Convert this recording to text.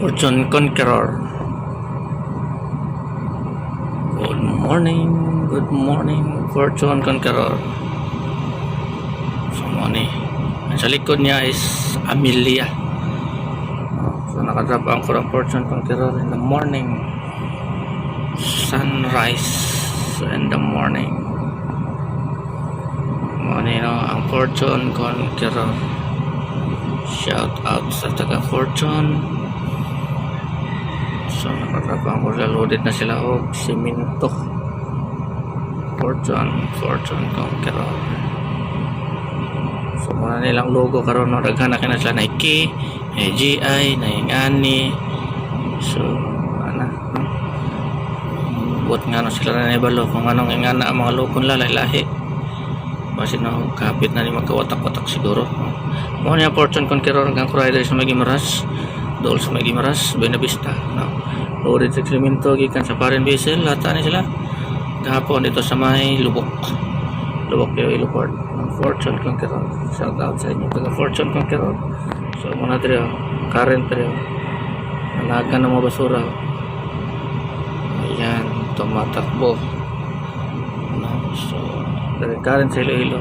Fortune Conqueror. Good morning, Fortune Conqueror. So, money. Sa likod niya is Amelia. So, nakadrop ang kurang Fortune Conqueror in the morning. Sunrise in the morning. Money, no? Ang Fortune Conqueror. Shout out sa taga Fortune. So nakatapang ko loaded na sila og simento. Fortune Conqueror. So muna nilang logo karon no, daghan na kina sila Nike, GI, Ngani. So ana buat nga no sila na ibalo kung anong ingana ang mga logo nila lahi. Basi na kapit na ni magkawatak-watak siguro. Mo niya Fortune Conqueror hanggang rider sa Magimaras. Dool sa Magimaras, Buena Vista, no? Loaded sa Clemento, gikan sa Paren Vessel, lahat ni sila. Kahapon dito sa may Lubok yung Ilocord. Fortune Conqueror. Shout out sa inyo, taga Fortune Conqueror. So, muna tayo, current tayo. Nalagan ng mga basura. Ayan, tumatakbo. No? So, current sa Iloilo.